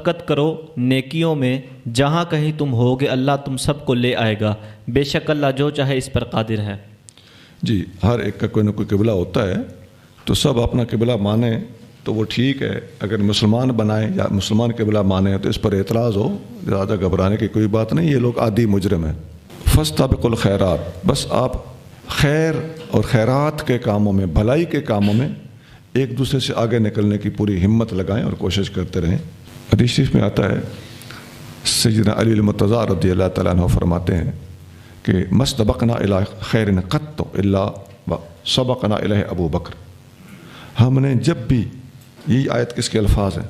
سبقت کرو نیکیوں میں، جہاں کہیں تم ہوگے اللہ تم سب کو لے آئے گا، بے شک اللہ جو چاہے اس پر قادر ہے۔ جی، ہر ایک کا کوئی نہ کوئی قبلہ ہوتا ہے، تو سب اپنا قبلہ مانیں تو وہ ٹھیک ہے، اگر مسلمان بنائیں یا مسلمان قبلہ مانیں تو اس پر اعتراض ہو، زیادہ گھبرانے کی کوئی بات نہیں، یہ لوگ عادی مجرم ہیں۔ فاستبقوا الخیرات، بس آپ خیر اور خیرات کے کاموں میں، بھلائی کے کاموں میں ایک دوسرے سے آگے نکلنے کی پوری ہمت لگائیں اور کوشش کرتے رہیں۔ حدیث شریف میں آتا ہے، سیدنا علی المرتضیٰ رضی اللہ تعالیٰ عنہ فرماتے ہیں کہ ما سبقنا الی خیر قط الا سبقنا الیہ ابو بکر، ہم نے جب بھی، یہی آیت کس کے الفاظ ہیں،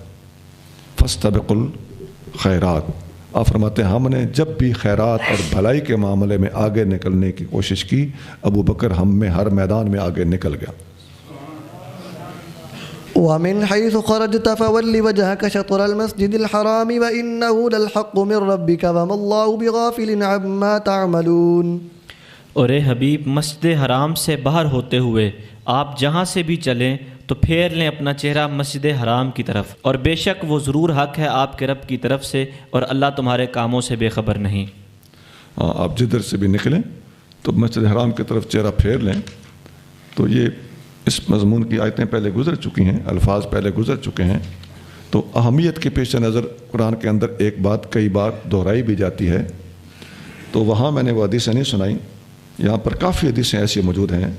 فاستبقوا الخیرات، آپ فرماتے ہیں ہم نے جب بھی خیرات اور بھلائی کے معاملے میں آگے نکلنے کی کوشش کی، ابو بکر ہم میں ہر میدان میں آگے نکل گیا۔ وَمِنْ حَيْثُ خَرَجْتَ فَوَلِّ وَجْهَكَ شَطْرَ الْمَسْجِدِ الْحَرَامِ وَإِنَّهُ لَلْحَقُّ مِنْ رَبِّكَ وَمَا اللَّهُ بِغَافِلٍ عَمَّا تَعْمَلُونَ۔ اور اے حبیب، مسجد حرام سے باہر ہوتے ہوئے آپ جہاں سے بھی چلیں تو پھیر لیں اپنا چہرہ مسجد حرام کی طرف، اور بے شک وہ ضرور حق ہے آپ کے رب کی طرف سے، اور اللہ تمہارے کاموں سے بے خبر نہیں۔ آپ جدھر سے بھی نکلیں تو مسجد حرام کی طرف چہرہ پھیر لیں۔ تو یہ اس مضمون کی آیتیں پہلے گزر چکی ہیں، الفاظ پہلے گزر چکے ہیں، تو اہمیت کے پیش نظر قرآن کے اندر ایک بات کئی بار دہرائی بھی جاتی ہے، تو وہاں میں نے وہ حدیثیں نہیں سنائی، یہاں پر کافی حدیثیں ایسی موجود ہیں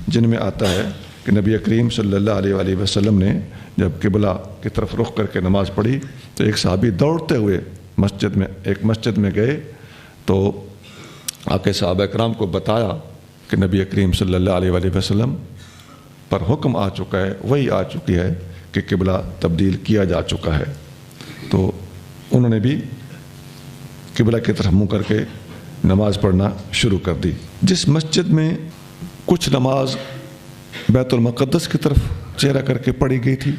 جن میں آتا ہے کہ نبی کریم صلی اللہ علیہ وآلہ وسلم نے جب قبلہ کی طرف رخ کر کے نماز پڑھی تو ایک صحابی دوڑتے ہوئے ایک مسجد میں گئے، تو آ کے صحابہ کرام کو بتایا کہ نبی کریم صلی اللہ علیہ وآلہ وسلم پر حکم آ چکا ہے، وہی آ چکی ہے کہ قبلہ تبدیل کیا جا چکا ہے۔ تو انہوں نے بھی قبلہ کی طرف منہ کر کے نماز پڑھنا شروع کر دی۔ جس مسجد میں کچھ نماز بیت المقدس کی طرف چہرہ کر کے پڑھی گئی تھی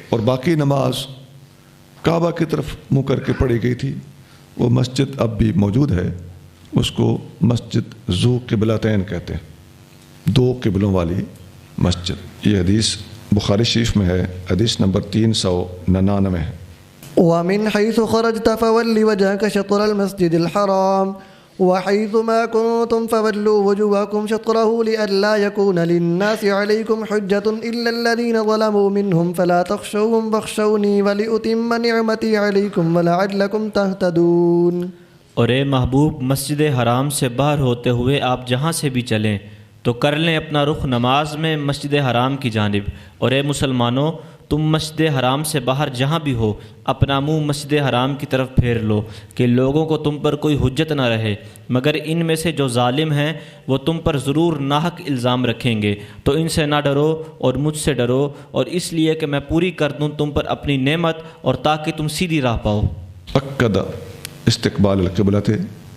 اور باقی نماز کعبہ کی طرف منہ کر کے پڑھی گئی تھی، وہ مسجد اب بھی موجود ہے، اس کو مسجد ذو قبلتین کہتے ہیں، دو قبلوں والی مسجد۔ یہ حدیث بخاری شریف میں ہے، حدیث نمبر 399 ہے۔ وَمِنْ حَيْثُ خَرَجْتَ فَوَلِّ وَجْهَكَ شَطْرَ الْمَسْجِدِ الْحَرَامِ وَحَيْثُ مَا كُنْتُمْ فَوَلُّوا وُجُوهَكُمْ شَطْرَهُ لِئَلَّا يَكُونَ لِلنَّاسِ عَلَيْكُمْ حُجَّةٌ إِلَّا الَّذِينَ ظَلَمُوا مِنْهُمْ فَلَا تَخْشَوْهُمْ وَاخْشَوْنِي وَلِأُتِمَّ نِعْمَتِي عَلَيْكُمْ وَلَعَلَّكُمْ تَهْتَدُونَ۔ اور اے محبوب، مسجد حرام سے باہر ہوتے ہوئے آپ جہاں سے بھی چلیں تو کر لیں اپنا رخ نماز میں مسجد حرام کی جانب، اور اے مسلمانوں، تم مسجد حرام سے باہر جہاں بھی ہو اپنا منہ مسجد حرام کی طرف پھیر لو کہ لوگوں کو تم پر کوئی حجت نہ رہے، مگر ان میں سے جو ظالم ہیں وہ تم پر ضرور ناحق الزام رکھیں گے، تو ان سے نہ ڈرو اور مجھ سے ڈرو، اور اس لیے کہ میں پوری کر دوں تم پر اپنی نعمت اور تاکہ تم سیدھی راہ پاؤ۔ اکد استقبال القبلۃ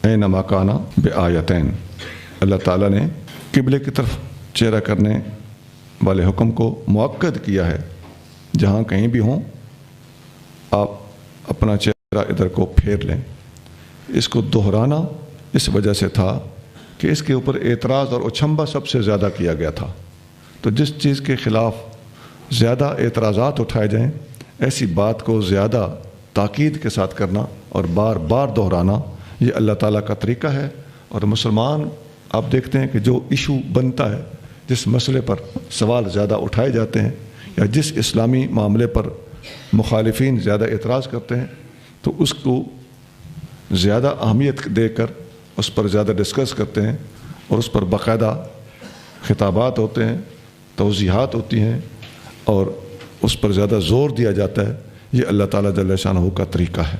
اینما کان بآیتین، اللہ تعالیٰ نے قبلے کی طرف چہرہ کرنے والے حکم کو مؤکد کیا ہے، جہاں کہیں بھی ہوں آپ اپنا چہرہ ادھر کو پھیر لیں۔ اس کو دہرانا اس وجہ سے تھا کہ اس کے اوپر اعتراض اور اچھمبا سب سے زیادہ کیا گیا تھا، تو جس چیز کے خلاف زیادہ اعتراضات اٹھائے جائیں ایسی بات کو زیادہ تاکید کے ساتھ کرنا اور بار بار دہرانا یہ اللہ تعالیٰ کا طریقہ ہے۔ اور مسلمان آپ دیکھتے ہیں کہ جو ایشو بنتا ہے، جس مسئلے پر سوال زیادہ اٹھائے جاتے ہیں یا جس اسلامی معاملے پر مخالفین زیادہ اعتراض کرتے ہیں، تو اس کو زیادہ اہمیت دے کر اس پر زیادہ ڈسکس کرتے ہیں، اور اس پر باقاعدہ خطابات ہوتے ہیں، توضیحات ہوتی ہیں، اور اس پر زیادہ زور دیا جاتا ہے۔ یہ اللہ تعالیٰ جل شانہ کا طریقہ ہے۔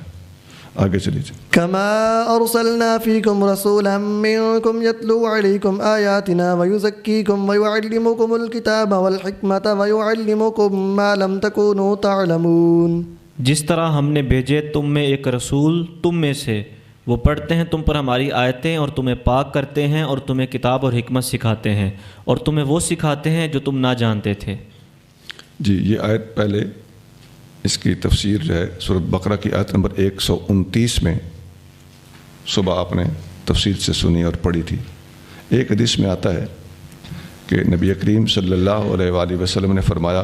آگے چلیے۔ كما أرسلنا فيكم رسولا منكم يتلو عليكم آياتنا ويزكيكم ويعلمكم الكتاب والحكمة ويعلمكم ما لم تكونوا تعلمون۔ جس طرح ہم نے بھیجے تم میں ایک رسول تم میں سے، وہ پڑھتے ہیں تم پر ہماری آیتیں اور تمہیں پاک کرتے ہیں اور تمہیں کتاب اور حکمت سکھاتے ہیں اور تمہیں وہ سکھاتے ہیں جو تم نہ جانتے تھے۔ جی، یہ آیت پہلے اس کی تفسیر جو ہے سورۃ بقرہ کی آیت نمبر 129 میں صبح آپ نے تفصیل سے سنی اور پڑھی تھی۔ ایک حدیث میں آتا ہے کہ نبی کریم صلی اللہ علیہ وآلہ وسلم نے فرمایا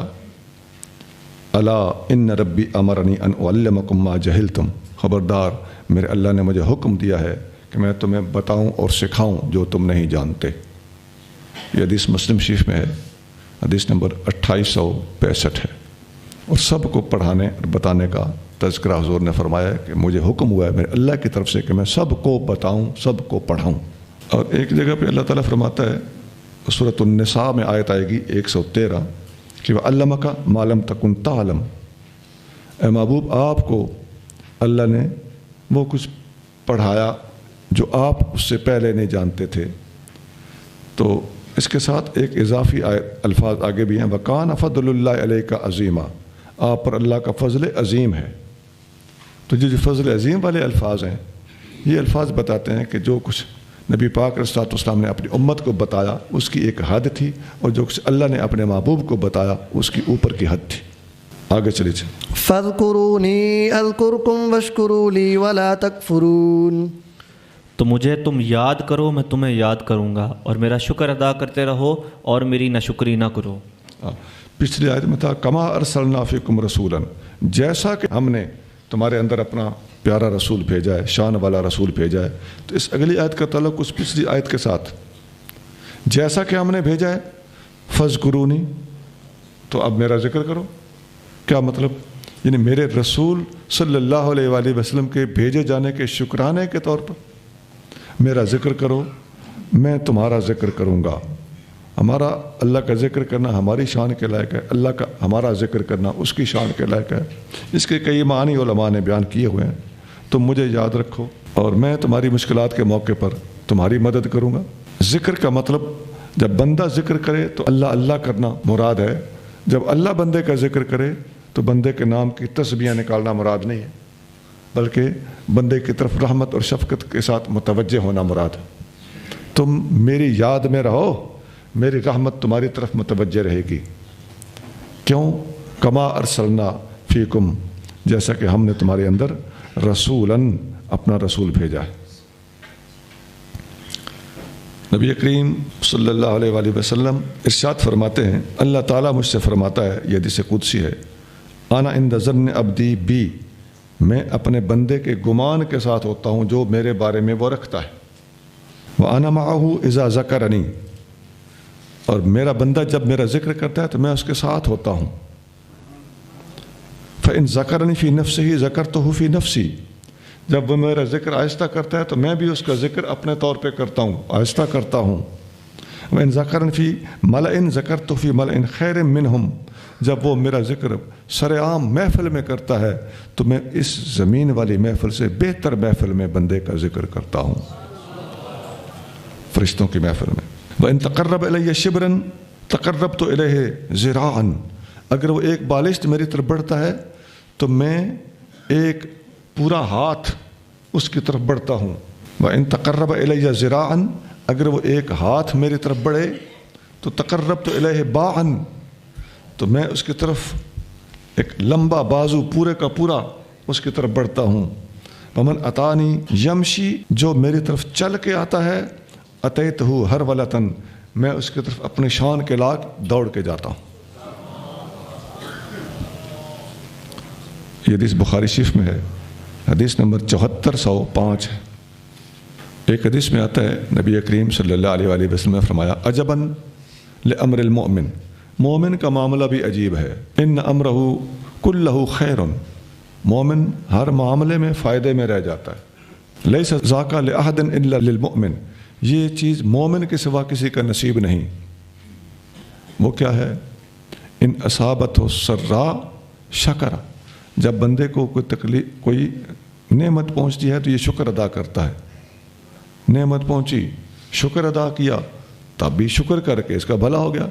الا ان ربی امرنی ان اعلمکم ما جہلتم، خبردار میرے اللہ نے مجھے حکم دیا ہے کہ میں تمہیں بتاؤں اور سکھاؤں جو تم نہیں جانتے۔ یہ حدیث مسلم شریف میں ہے، حدیث نمبر 2865 ہے، اور سب کو پڑھانے اور بتانے کا تذکرہ حضور نے فرمایا کہ مجھے حکم ہوا ہے میرے اللہ کی طرف سے کہ میں سب کو بتاؤں، سب کو پڑھاؤں۔ اور ایک جگہ پہ اللہ تعالیٰ فرماتا ہے، سورۃ النساء میں آیت آئے گی 113 کہ وَعَلَّمَكَ مَا لَمْ تَكُنْ تَعْلَمْ، اے محبوب آپ کو اللہ نے وہ کچھ پڑھایا جو آپ اس سے پہلے نہیں جانتے تھے۔ تو اس کے ساتھ ایک اضافی الفاظ آگے بھی ہیں، وَكَانَ فَضْلُ اللَّهِ عَلَيْكَ عَظِيمًا، آپ پر اللہ کا فضل عظیم ہے۔ تو جو فضل عظیم والے الفاظ ہیں، یہ الفاظ بتاتے ہیں کہ جو کچھ نبی پاک علیہ الصلوۃ والسلام نے اپنی امت کو بتایا اس کی ایک حد تھی، اور جو کچھ اللہ نے اپنے محبوب کو بتایا اس کی اوپر کی حد تھی۔ آگے چلیے۔ فاذکرونی اذکرکم واشکروا لی ولا تکفرون، تو مجھے تم یاد کرو میں تمہیں یاد کروں گا، اور میرا شکر ادا کرتے رہو اور میری ناشکری نہ کرو۔ پچھلی آیت میں تھا کما ارسلنا فیکم رسولا، جیسا کہ ہم نے تمہارے اندر اپنا پیارا رسول بھیجا ہے، شان والا رسول بھیجا ہے۔ تو اس اگلی آیت کا تعلق اس پچھلی آیت کے ساتھ، جیسا کہ ہم نے بھیجا ہے، فذکرونی، تو اب میرا ذکر کرو۔ کیا مطلب؟ یعنی میرے رسول صلی اللہ علیہ وآلہ وسلم کے بھیجے جانے کے شکرانے کے طور پر میرا ذکر کرو، میں تمہارا ذکر کروں گا۔ ہمارا اللہ کا ذکر کرنا ہماری شان کے لائق ہے، اللہ کا ہمارا ذکر کرنا اس کی شان کے لائق ہے۔ اس کے کئی معنی علماء نے بیان کیے ہوئے ہیں۔ تم مجھے یاد رکھو اور میں تمہاری مشکلات کے موقع پر تمہاری مدد کروں گا۔ ذکر کا مطلب جب بندہ ذکر کرے تو اللہ اللہ کرنا مراد ہے، جب اللہ بندے کا ذکر کرے تو بندے کے نام کی تسبیحیں نکالنا مراد نہیں ہے، بلکہ بندے کی طرف رحمت اور شفقت کے ساتھ متوجہ ہونا مراد ہے۔ تم میری یاد میں رہو، میری رحمت تمہاری طرف متوجہ رہے گی۔ کیوں؟ کما ارسلنا فیکم، جیسا کہ ہم نے تمہارے اندر رسولاً اپنا رسول بھیجا ہے۔ نبی کریم صلی اللہ علیہ وآلہ وسلم ارشاد فرماتے ہیں، اللہ تعالیٰ مجھ سے فرماتا ہے، یہ حدیث قدسی ہے، انا عند ظن عبدی بی، میں اپنے بندے کے گمان کے ساتھ ہوتا ہوں جو میرے بارے میں وہ رکھتا ہے۔ وانا معه اذا ذکرنی، اور میرا بندہ جب میرا ذکر کرتا ہے تو میں اس کے ساتھ ہوتا ہوں۔ فإن ذکرنی فی نفسہ ذکرتہ فی نفسی، جب وہ میرا ذکر آہستہ کرتا ہے تو میں بھی اس کا ذکر اپنے طور پہ کرتا ہوں، آہستہ کرتا ہوں۔ وإن ذکرنی فی ملأ ذکرتہ فی ملأ خیر منہم، جب وہ میرا ذکر سر عام محفل میں کرتا ہے تو میں اس زمین والی محفل سے بہتر محفل میں بندے کا ذکر کرتا ہوں، فرشتوں کی محفل میں۔ وَإِن تَقَرَّبَ إِلَيَّ شِبْرًا تَقَرَّبْتُ إِلَيْهِ ذِرَاعًا، اگر وہ ایک بالشت میری طرف بڑھتا ہے تو میں ایک پورا ہاتھ اس کی طرف بڑھتا ہوں۔ وَإِن تَقَرَّبَ إِلَيَّ ذِرَاعًا، اگر وہ ایک ہاتھ میری طرف بڑھے تو تَقَرَّبْتُ إِلَيْهِ بَاعًا، تو میں اس کی طرف ایک لمبا بازو پورے کا پورا اس کی طرف بڑھتا ہوں۔ وَمَنْ أَتَانِي يَمْشِي، جو میری طرف چل کے آتا ہے، أَتَيْتُهُ هَرْوَلَةً، میں اس کی طرف اپنے شان کے لاغ دوڑ کے جاتا ہوں۔ یہ حدیث بخاری شریف میں ہے، حدیث نمبر 7405 ہے۔ ایک حدیث میں آتا ہے، نبی کریم صلی اللہ علیہ وآلہ وسلم نے فرمایا، عجباً لأمر المؤمن، مومن کا معاملہ بھی عجیب ہے، ان امرہ کلہ خیر، مومن ہر معاملے میں فائدے میں رہ جاتا ہے۔ لیس ذاک لأحد الا للمؤمن، یہ چیز مومن کے سوا کسی کا نصیب نہیں۔ وہ کیا ہے؟ ان اصابتہ سراء شکر، جب بندے کو کوئی نعمت پہنچتی ہے تو یہ شکر ادا کرتا ہے۔ نعمت پہنچی، شکر ادا کیا، تب بھی شکر کر کے اس کا بھلا ہو گیا۔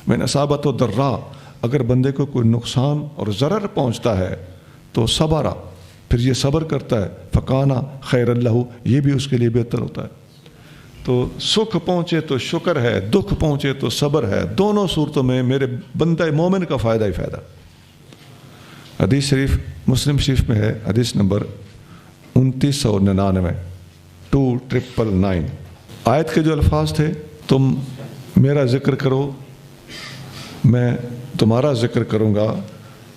من اصابتہ ضراء، اگر بندے کو کوئی نقصان اور ضرر پہنچتا ہے تو صبر، پھر یہ صبر کرتا ہے، فکانا خیر لہ، یہ بھی اس کے لیے بہتر ہوتا ہے۔ تو سکھ پہنچے تو شکر ہے، دکھ پہنچے تو صبر ہے، دونوں صورتوں میں میرے بندہ مومن کا فائدہ ہی فائدہ۔ حدیث شریف مسلم شریف میں ہے، حدیث نمبر 2999، 2999۔ آیت کے جو الفاظ تھے، تم میرا ذکر کرو میں تمہارا ذکر کروں گا،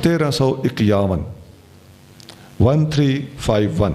1351, 1351।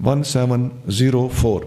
1704।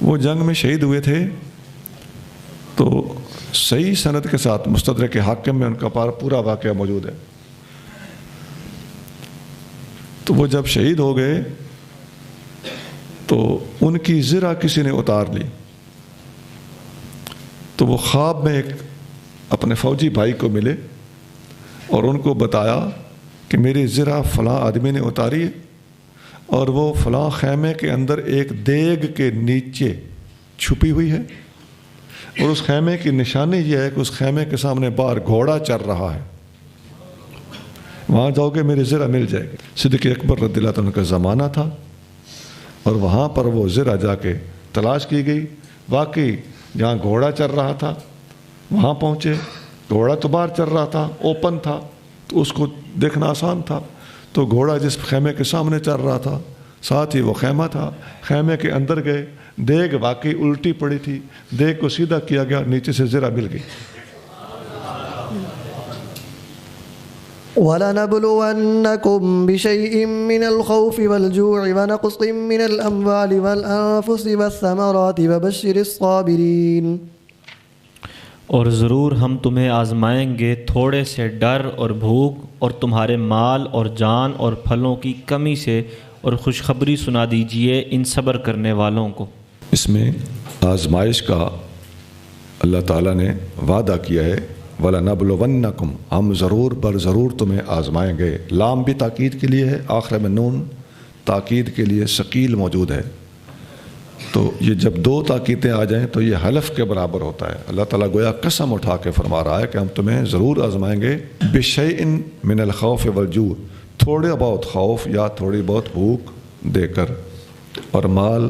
وہ جنگ میں شہید ہوئے تھے، تو صحیح سند کے ساتھ مستدرک حاکم میں ان کا پورا واقعہ موجود ہے۔ تو وہ جب شہید ہو گئے تو ان کی زرہ کسی نے اتار لی، تو وہ خواب میں ایک اپنے فوجی بھائی کو ملے اور ان کو بتایا کہ میری زرہ فلاں آدمی نے اتاری ہے، اور وہ فلاں خیمے کے اندر ایک دیگ کے نیچے چھپی ہوئی ہے، اور اس خیمے کی نشانی یہ ہے کہ اس خیمے کے سامنے باہر گھوڑا چل رہا ہے، وہاں جاؤ گے میری زرہ مل جائے گی۔ صدیق اکبر رضی اللہ عنہ کا زمانہ تھا، اور وہاں پر وہ زرہ جا کے تلاش کی گئی، واقعی جہاں گھوڑا چل رہا تھا وہاں پہنچے، گھوڑا تو باہر چل رہا تھا، اوپن تھا، تو اس کو دیکھنا آسان تھا، تو گھوڑا جس خیمے کے سامنے چل رہا تھا ساتھ ہی وہ خیمہ تھا، خیمے کے اندر گئے، دیگ واقعی الٹی پڑی تھی، دیگ کو سیدھا کیا گیا، نیچے سے زرہ مل گئی۔ وَلَنَبْلُوَنَّكُمْ بِشَيْءٍ مِّنَ الْخَوْفِ وَالْجُوعِ وَنَقْصٍ مِّنَ الْأَمْوَالِ وَالْأَنفُسِ وَالثَّمَرَاتِ وَبَشِّرِ الصَّابِرِينَ۔ اور ضرور ہم تمہیں آزمائیں گے تھوڑے سے ڈر اور بھوک، اور تمہارے مال اور جان اور پھلوں کی کمی سے، اور خوشخبری سنا دیجئے ان صبر کرنے والوں کو۔ اس میں آزمائش کا اللہ تعالیٰ نے وعدہ کیا ہے، وَلَنَبْلُوَنَّكُمْ، ہم ضرور بر ضرور تمہیں آزمائیں گے۔ لام بھی تاکید کے لیے ہے، آخر میں نون تاکید کے لیے ثقیل موجود ہے، تو یہ جب دو تاکیدیں آ جائیں تو یہ حلف کے برابر ہوتا ہے۔ اللہ تعالیٰ گویا قسم اٹھا کے فرما رہا ہے کہ ہم تمہیں ضرور آزمائیں گے، بِشَيْءٍ مِّنَ الْخَوْفِ وَالْجُوعِ، تھوڑے بہت خوف یا تھوڑی بہت بھوک دے کر، اور مال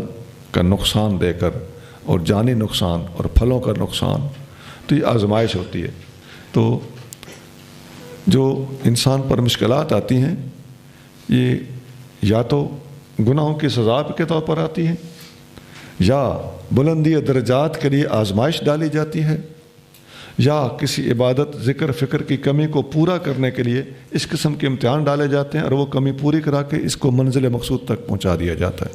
کا نقصان دے کر، اور جانی نقصان اور پھلوں کا نقصان، تو یہ آزمائش ہوتی ہے۔ تو جو انسان پر مشکلات آتی ہیں یہ یا تو گناہوں کی سزا کے طور پر آتی ہیں، یا بلندی درجات کے لیے آزمائش ڈالی جاتی ہے، یا کسی عبادت ذکر فکر کی کمی کو پورا کرنے کے لیے اس قسم کے امتحان ڈالے جاتے ہیں، اور وہ کمی پوری کرا کے اس کو منزل مقصود تک پہنچا دیا جاتا ہے۔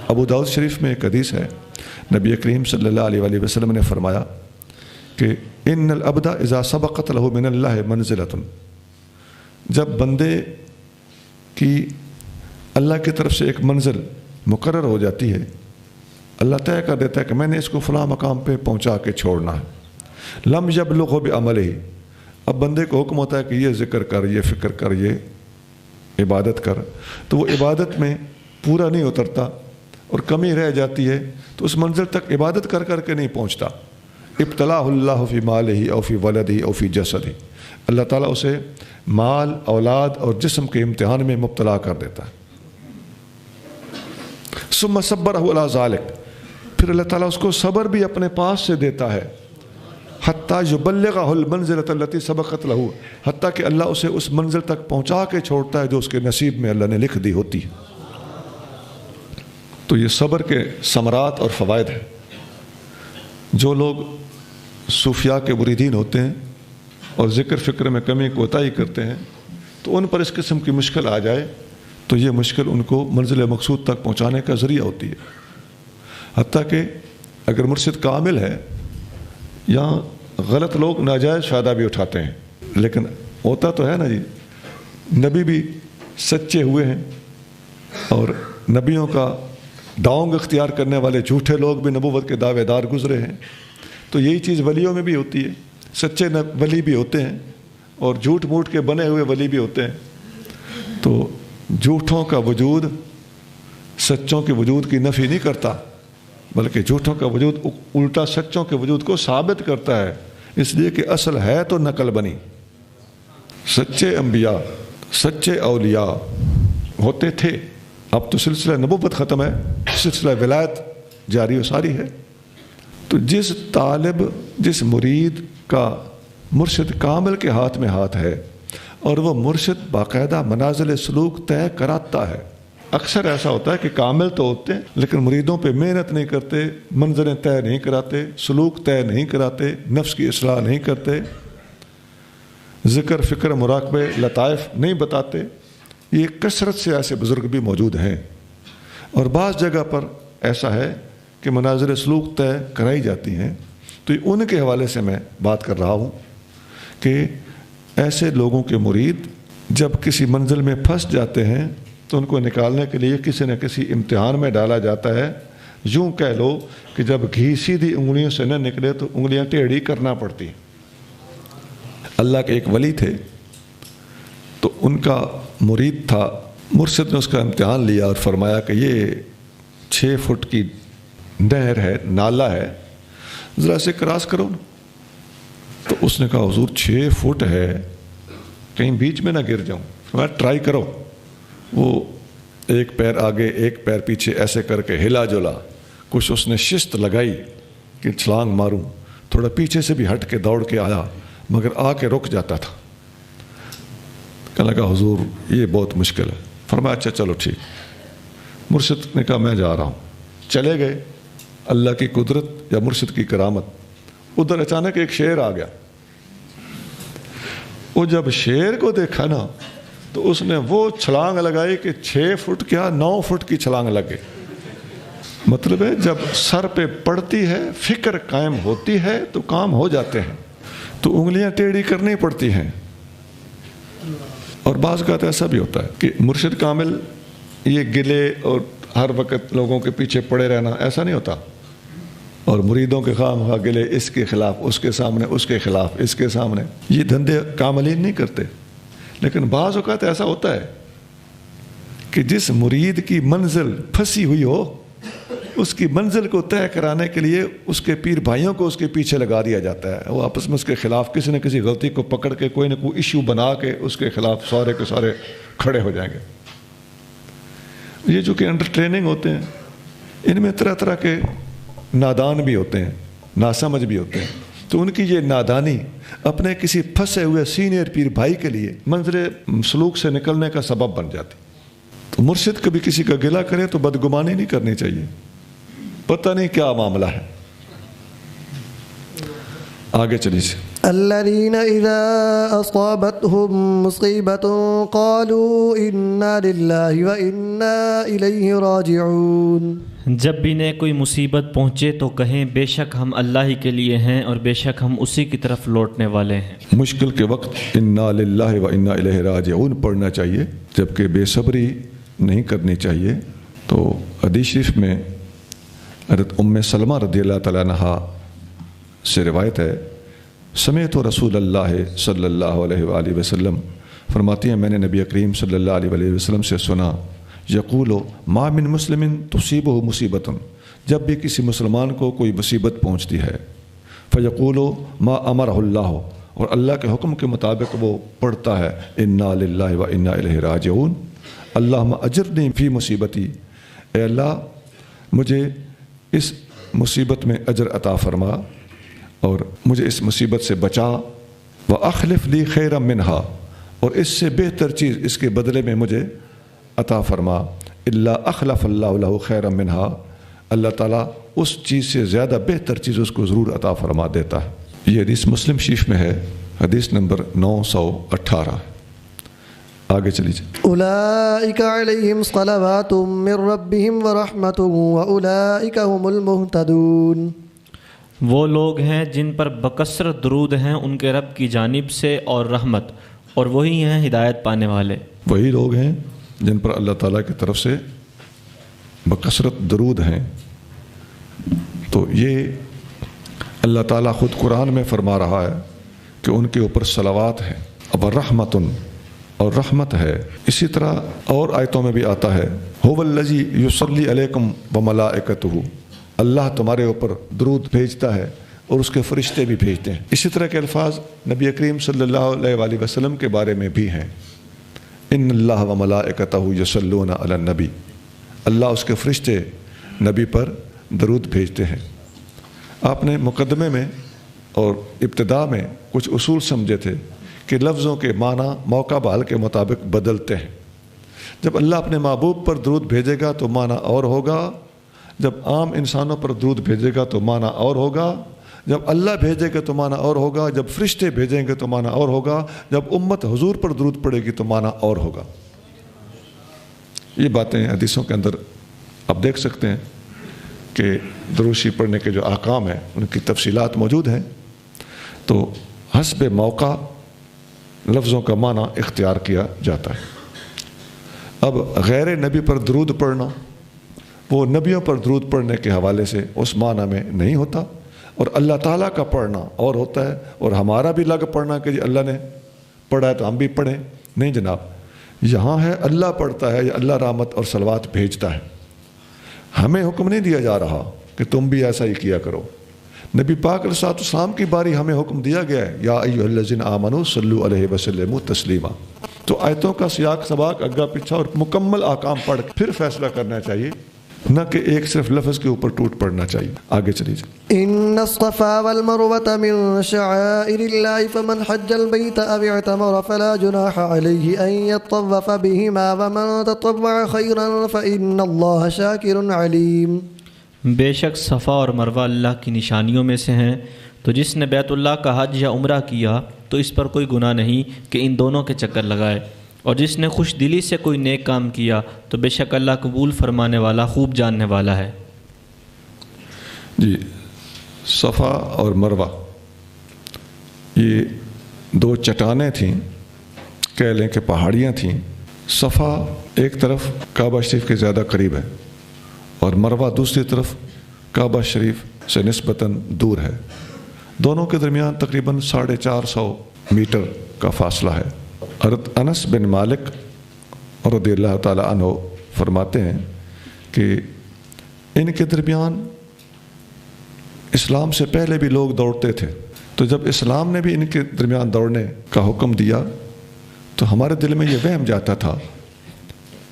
ابو داؤد شریف میں ایک حدیث ہے، نبی کریم صلی اللہ علیہ وآلہ وسلم نے فرمایا کہ ان العبد اذا سبقت له من اللہ منزلۃ، جب بندے کی اللہ کی طرف سے ایک منزل مقرر ہو جاتی ہے، اللہ طے کر دیتا ہے کہ میں نے اس کو فلاں مقام پہ پہنچا کے چھوڑنا ہے، لم یبلغ بعملہ، اب بندے کو حکم ہوتا ہے کہ یہ ذکر کر، یہ فکر کر، یہ عبادت کر، تو وہ عبادت میں پورا نہیں اترتا اور کمی رہ جاتی ہے، تو اس منزل تک عبادت کر کر کے نہیں پہنچتا۔ ابتلاہ اللہ فی مالہ او فی ولدہ او فی جسدہ، اللہ تعالیٰ اسے مال، اولاد اور جسم کے امتحان میں مبتلا کر دیتا ہے۔ ثم صبرہ علی ذالک، پھر اللہ تعالیٰ اس کو صبر بھی اپنے پاس سے دیتا ہے، حتیٰ یبلغہ المنزلۃ التی سبقت لہ، حتیٰ کہ اللہ اسے اس منزل تک پہنچا کے چھوڑتا ہے جو اس کے نصیب میں اللہ نے لکھ دی ہوتی ہے۔ تو یہ صبر کے ثمرات اور فوائد ہیں۔ جو لوگ صوفیاء کے مریدین ہوتے ہیں اور ذکر فکر میں کمی کوتاہی کرتے ہیں، تو ان پر اس قسم کی مشکل آ جائے تو یہ مشکل ان کو منزل مقصود تک پہنچانے کا ذریعہ ہوتی ہے۔ حتیٰ کہ اگر مرشد کامل ہے، یہاں غلط لوگ ناجائز فائدہ بھی اٹھاتے ہیں، لیکن ہوتا تو ہے نا جی، نبی بھی سچے ہوئے ہیں، اور نبیوں کا داؤنگ اختیار کرنے والے جھوٹے لوگ بھی نبوت کے دعوے دار گزرے ہیں۔ تو یہی چیز ولیوں میں بھی ہوتی ہے، سچے ولی بھی ہوتے ہیں اور جھوٹ موٹ کے بنے ہوئے ولی بھی ہوتے ہیں۔ تو جھوٹوں کا وجود سچوں کے وجود کی نفی نہیں کرتا، بلکہ جھوٹوں کا وجود الٹا سچوں کے وجود کو ثابت کرتا ہے، اس لیے کہ اصل ہے تو نقل بنی۔ سچے انبیاء، سچے اولیاء ہوتے تھے، اب تو سلسلہ نبوت ختم ہے، سلسلہ ولایت جاری و ساری ہے۔ تو جس طالب، جس مرید کا مرشد کامل کے ہاتھ میں ہاتھ ہے اور وہ مرشد باقاعدہ منازل سلوک طے کراتا ہے، اکثر ایسا ہوتا ہے کہ کامل تو ہوتے ہیں لیکن مریدوں پہ محنت نہیں کرتے، منزلیں طے نہیں کراتے، سلوک طے نہیں کراتے، نفس کی اصلاح نہیں کرتے، ذکر فکر مراقبے لطائف نہیں بتاتے۔ یہ کثرت سے ایسے بزرگ بھی موجود ہیں، اور بعض جگہ پر ایسا ہے کہ مناظر سلوک طے کرائی جاتی ہیں، تو ان کے حوالے سے میں بات کر رہا ہوں کہ ایسے لوگوں کے مرید جب کسی منزل میں پھنس جاتے ہیں تو ان کو نکالنے کے لیے کسی نہ کسی امتحان میں ڈالا جاتا ہے. یوں کہہ لو کہ جب گھی سیدھی انگلیوں سے نہ نکلے تو انگلیاں ٹیڑھی کرنا پڑتی. اللہ کے ایک ولی تھے تو ان کا مرید تھا، مرشد نے اس کا امتحان لیا اور فرمایا کہ یہ 6 فٹ کی نہر ہے، نالا ہے، ذرا سے کراس کرو نا. تو اس نے کہا حضور 6 فٹ ہے، کہیں بیچ میں نہ گر جاؤں. میں ٹرائی کرو. وہ ایک پیر آگے ایک پیر پیچھے ایسے کر کے ہلا جلا، کچھ اس نے شست لگائی کہ چھلانگ ماروں، تھوڑا پیچھے سے بھی ہٹ کے دوڑ کے آیا مگر آ کے رک جاتا تھا. کہنے لگا حضور یہ بہت مشکل ہے. فرمایا اچھا چلو ٹھیک. مرشد نے کہا میں جا رہا ہوں. چلے گئے. اللہ کی قدرت یا مرشد کی کرامت، ادھر اچانک ایک شیر آ گیا. وہ جب شیر کو دیکھا نا تو اس نے وہ چھلانگ لگائی کہ 6 فٹ کیا 9 فٹ کی چھلانگ لگے. مطلب ہے جب سر پہ پڑتی ہے، فکر قائم ہوتی ہے تو کام ہو جاتے ہیں. تو انگلیاں ٹیڑھی کرنی پڑتی ہیں. اور بعض اوقات ایسا بھی ہوتا ہے کہ مرشد کامل یہ گلے اور ہر وقت لوگوں کے پیچھے پڑے رہنا ایسا نہیں ہوتا، اور مریدوں کے خواہ گلے اس کے خلاف اس کے سامنے، اس کے خلاف اس کے سامنے، یہ دھندے کاملین نہیں کرتے. لیکن بعض اوقات ایسا ہوتا ہے کہ جس مرید کی منزل پھنسی ہوئی ہو، اس کی منزل کو طے کرانے کے لیے اس کے پیر بھائیوں کو اس کے پیچھے لگا دیا جاتا ہے. وہ آپس میں اس کے خلاف کسی نہ کسی غلطی کو پکڑ کے کوئی نہ کوئی ایشو بنا کے اس کے خلاف سارے کے سارے کھڑے ہو جائیں گے. یہ جو کہ انڈر ٹریننگ ہوتے ہیں، ان میں طرح طرح کے نادان بھی ہوتے ہیں، ناسمجھ بھی ہوتے ہیں. تو ان کی یہ نادانی اپنے کسی پھنسے ہوئے سینئر پیر بھائی کے لیے منظر سلوک سے نکلنے کا سبب بن جاتی. تو مرشد کبھی کسی کا گلہ کرے تو بدگمانی نہیں کرنی چاہیے، پتہ نہیں کیا معاملہ ہے. آگے چلیے. الذين إذا أصابتهم مصيبة قالوا إنا لله وإنا إليه راجعون. جب بھی انہیں کوئی مصیبت پہنچے تو کہیں بے شک ہم اللہ ہی کے لیے ہیں اور بے شک ہم اسی کی طرف لوٹنے والے ہیں. مشکل کے وقت انا للہ و انا الیہ راجعون پڑھنا چاہیے، جبکہ بے صبری نہیں کرنی چاہیے. تو حدیث شریف میں حضرت ام سلمہ رضی اللہ تعالیٰ عنہا سے روایت ہے، سمعت رسول اللہ صلی اللہ علیہ وآلہ وسلم فرماتی ہیں میں نے نبی کریم صلی اللہ علیہ وآلہ وسلم سے سنا، یقول ما من مسلم تصیبہ مصیبت، جب بھی کسی مسلمان کو کوئی مصیبت پہنچتی ہے، فیقول ما امرہ اللہ، اور اللہ کے حکم کے مطابق وہ پڑھتا ہے انا للہ و انا الیہ راجعون، اللہم اجرنی فی مصیبتی، اے اللہ مجھے اس مصیبت میں اجر عطا فرما اور مجھے اس مصیبت سے بچا، وَأَخْلِفْ لِي خَيْرًا مِنْهَا، اور اس سے بہتر چیز اس کے بدلے میں مجھے عطا فرما. إِلَّا أَخْلَفَ اللَّهُ لَهُ خَيْرًا مِنْهَا، اللہ تعالیٰ اس چیز سے زیادہ بہتر چیز اس کو ضرور عطا فرما دیتا ہے. یہ حدیث مسلم شریف میں ہے، حدیث نمبر 918. آگے چلیے. أولئك عليهم صلوات من ربهم ورحمة وأولئك هم المهتدون. وہ لوگ ہیں جن پر بکثرت درود ہیں ان کے رب کی جانب سے اور رحمت، اور وہی ہیں ہدایت پانے والے. وہی لوگ ہیں جن پر اللہ تعالیٰ کی طرف سے بکثرت درود ہیں. تو یہ اللہ تعالیٰ خود قرآن میں فرما رہا ہے کہ ان کے اوپر صلوات ہیں اور رحمتن، اور رحمت ہے. اسی طرح اور آیتوں میں بھی آتا ہے هو الذی یصلی علیکم وملائکتہ، اللہ تمہارے اوپر درود بھیجتا ہے اور اس کے فرشتے بھی بھیجتے ہیں. اسی طرح کے الفاظ نبی کریم صلی اللہ علیہ وآلہ وسلم کے بارے میں بھی ہیں، ان اللہ و ملائکتہ یصلون علی النبی، اللہ اس کے فرشتے نبی پر درود بھیجتے ہیں. آپ نے مقدمے میں اور ابتدا میں کچھ اصول سمجھے تھے کہ لفظوں کے معنی موقع بحال کے مطابق بدلتے ہیں. جب اللہ اپنے محبوب پر درود بھیجے گا تو معنی اور ہوگا، جب عام انسانوں پر درود بھیجے گا تو معنی اور ہوگا، جب اللہ بھیجے گا تو معنی اور ہوگا، جب فرشتے بھیجیں گے تو معنی اور ہوگا، جب امت حضور پر درود پڑے گی تو معنی اور ہوگا. یہ باتیں حدیثوں کے اندر آپ دیکھ سکتے ہیں کہ دروشی پڑھنے کے جو احکام ہیں ان کی تفصیلات موجود ہیں، تو حسب موقع لفظوں کا معنی اختیار کیا جاتا ہے۔ اب غیر نبی پر درود پڑھنا وہ نبیوں پر درود پڑھنے کے حوالے سے اس معنی میں نہیں ہوتا، اور اللہ تعالیٰ کا پڑھنا اور ہوتا ہے، اور ہمارا بھی لگ پڑھنا کہ جی اللہ نے پڑھا ہے تو ہم بھی پڑھیں، نہیں جناب۔ یہاں ہے اللہ پڑھتا ہے یا اللہ رحمت اور صلوات بھیجتا ہے، ہمیں حکم نہیں دیا جا رہا کہ تم بھی ایسا ہی کیا کرو۔ نبی پاک علیہ الصلوۃ والسلام کی باری ہمیں حکم دیا گیا ہے، یا ایھا الذین آمنوا صلوا علیہ وسلموا تسلیما۔ تو آیتوں کا سیاق سباق اگا پیچھا اور مکمل احکام پڑھ پھر فیصلہ کرنا چاہیے، نہ کہ ایک صرف لفظ کے اوپر ٹوٹ پڑنا چاہیے۔ آگے چلیے۔ ان الصفا والمروة من شعائر الله فمن حج البيت او اعتمر فلا جناح عليه ان يطوف بهما ومن تطوع خيرا فان الله شاكر عليم۔ بے شک صفا اور مروہ اللہ کی نشانیوں میں سے ہیں، تو جس نے بیت اللہ کا حج یا عمرہ کیا تو اس پر کوئی گناہ نہیں کہ ان دونوں کے چکر لگائے، اور جس نے خوش دلی سے کوئی نیک کام کیا تو بے شک اللہ قبول فرمانے والا خوب جاننے والا ہے۔ جی، صفا اور مروہ یہ دو چٹانیں تھیں، کہہ لیں کہ پہاڑیاں تھیں۔ صفا ایک طرف کعبہ شریف کے زیادہ قریب ہے اور مروہ دوسری طرف کعبہ شریف سے نسبتاً دور ہے، دونوں کے درمیان تقریباً 450 میٹر کا فاصلہ ہے۔ حضرت انس بن مالک رضی اللہ تعالی عنہ فرماتے ہیں کہ ان کے درمیان اسلام سے پہلے بھی لوگ دوڑتے تھے، تو جب اسلام نے بھی ان کے درمیان دوڑنے کا حکم دیا تو ہمارے دل میں یہ وہم جاتا تھا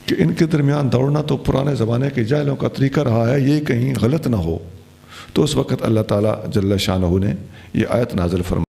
کہ ان کے درمیان دوڑنا تو پرانے زمانے کے جاہلوں کا طریقہ رہا ہے، یہ کہیں غلط نہ ہو۔ تو اس وقت اللہ تعالیٰ جل شانہ نے یہ آیت نازل فرمائی۔